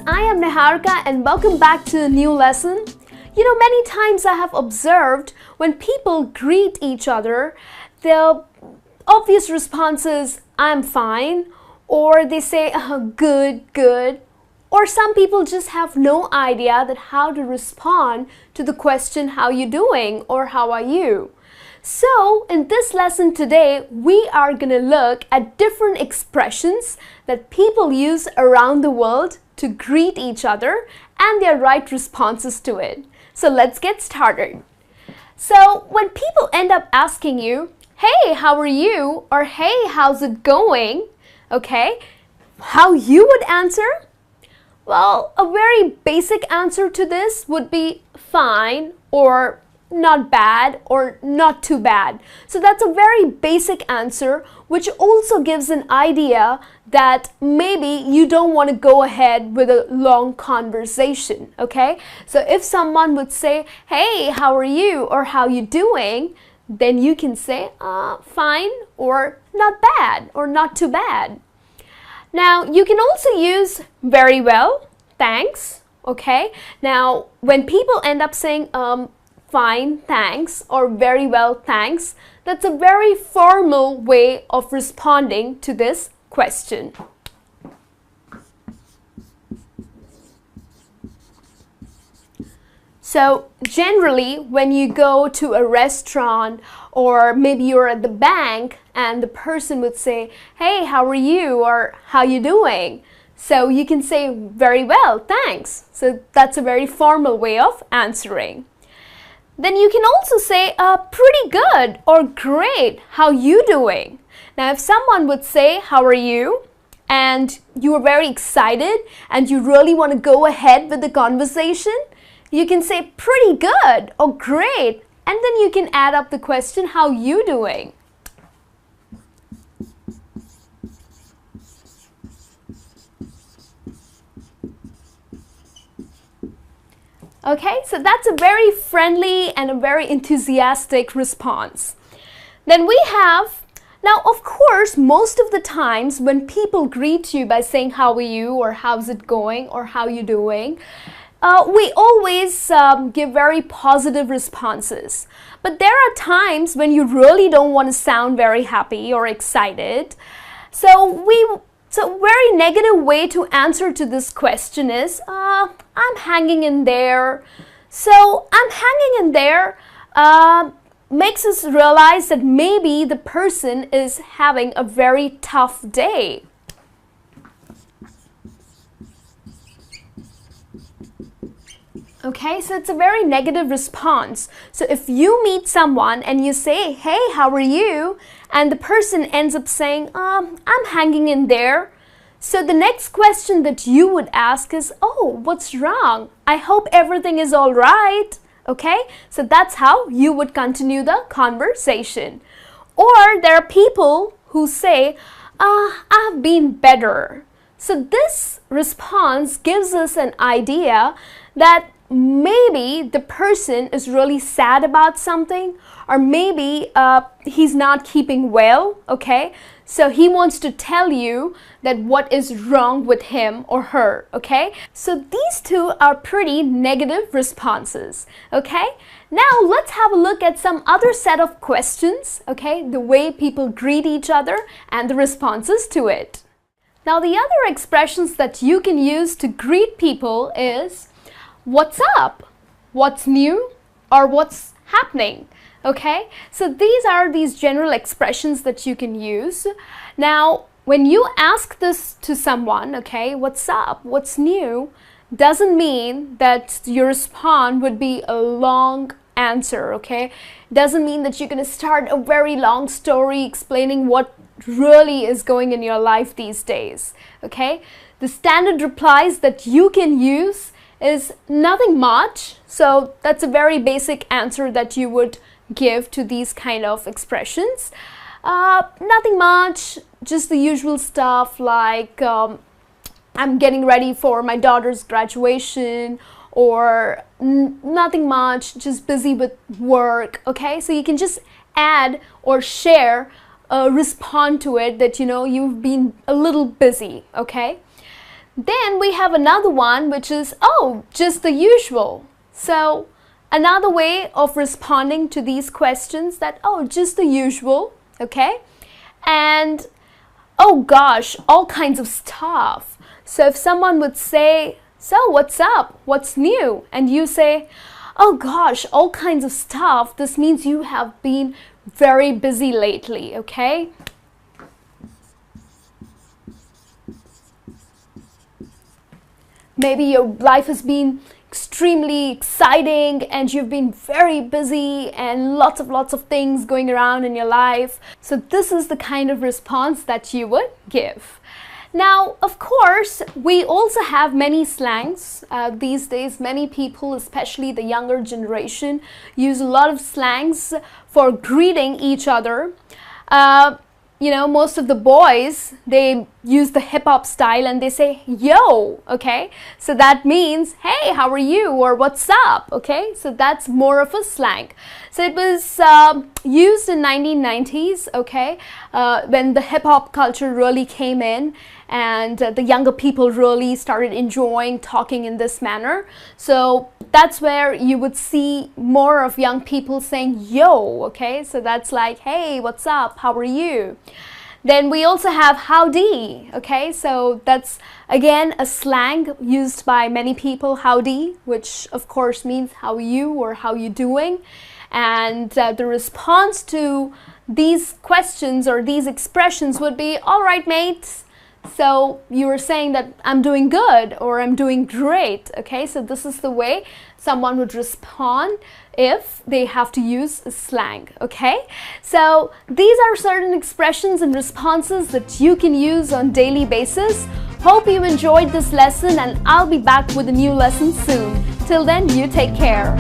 I am Niharika and welcome back to a new lesson. You know, many times I have observed when people greet each other, the obvious response is, I'm fine, or they say, good, good. Or some people just have no idea that how to respond to the question, how you doing, or how are you? So, in this lesson today, we are going to look at different expressions that people use around the world to greet each other and their right responses to it. So, let's get started. So, when people end up asking you, hey, how are you? Or hey, how's it going? Okay, how you would answer? Well, a very basic answer to this would be fine or not bad or not too bad. So that's a very basic answer which also gives an idea that maybe you don't want to go ahead with a long conversation, okay? So if someone would say, hey, how are you or how you doing? Then you can say fine or not bad or not too bad. Now you can also use very well, thanks, okay? Now when people end up saying fine, thanks, or very well, thanks, that's a very formal way of responding to this question. So generally, when you go to a restaurant or maybe you're at the bank and the person would say, hey, how are you? Or how you doing? So you can say very well, thanks. So that's a very formal way of answering. Then you can also say pretty good or great, how you doing? Now if someone would say how are you and you are very excited and you really want to go ahead with the conversation, you can say pretty good or great, and then you can add up the question how you doing? Okay, so that's a very friendly and a very enthusiastic response. Then we have, now of course, most of the times when people greet you by saying how are you or how's it going or how you doing, we always give very positive responses. But there are times when you really don't want to sound very happy or excited. So very negative way to answer to this question is, I'm hanging in there. So I'm hanging in there makes us realize that maybe the person is having a very tough day. Okay, so it's a very negative response. So if you meet someone and you say, hey, how are you? And the person ends up saying, I'm hanging in there. So the next question that you would ask is, oh, what's wrong? I hope everything is all right. Okay, so that's how you would continue the conversation. Or there are people who say, I've been better. So this response gives us an idea that maybe the person is really sad about something, or maybe he's not keeping well, okay? So he wants to tell you that what is wrong with him or her, okay? So these two are pretty negative responses, okay? Now let's have a look at some other set of questions, okay? The way people greet each other and the responses to it. Now the other expressions that you can use to greet people is, what's up? What's new? Or what's happening? Okay, so these are these general expressions that you can use. Now, when you ask this to someone, okay, what's up? What's new? Doesn't mean that your response would be a long answer, okay? Doesn't mean that you're going to start a very long story explaining what really is going in your life these days, okay? The standard replies that you can use is nothing much. So that's a very basic answer that you would give to these kind of expressions. Nothing much, just the usual stuff like I'm getting ready for my daughter's graduation, or nothing much, just busy with work, okay? So you can just add or share, respond to it that, you know, you've been a little busy, okay? Then we have another one, which is, oh, just the usual. So another way of responding to these questions that, oh, just the usual, okay? And, oh gosh, all kinds of stuff. So if someone would say, so what's up? What's new? And you say, oh gosh, all kinds of stuff. This means you have been very busy lately, okay? Maybe your life has been extremely exciting and you've been very busy and lots of things going around in your life. So this is the kind of response that you would give. Now, of course, we also have many slangs. These days, many people, especially the younger generation, use a lot of slangs for greeting each other. You know, most of the boys, they use the hip-hop style and they say, yo, okay? So that means, hey, how are you? Or what's up, okay? So that's more of a slang. So it was used in 1990s, okay? When the hip-hop culture really came in and the younger people really started enjoying talking in this manner. So that's where you would see more of young people saying, yo, okay? So that's like, hey, what's up? How are you? Then we also have howdy, okay? So that's, again, a slang used by many people, howdy, which of course means how are you or how you doing. And the response to these questions or these expressions would be, all right, mate. So you were saying that I'm doing good or I'm doing great, okay? So this is the way someone would respond if they have to use a slang, okay? So these are certain expressions and responses that you can use on daily basis. Hope you enjoyed this lesson and I'll be back with a new lesson soon. Till then, you take care.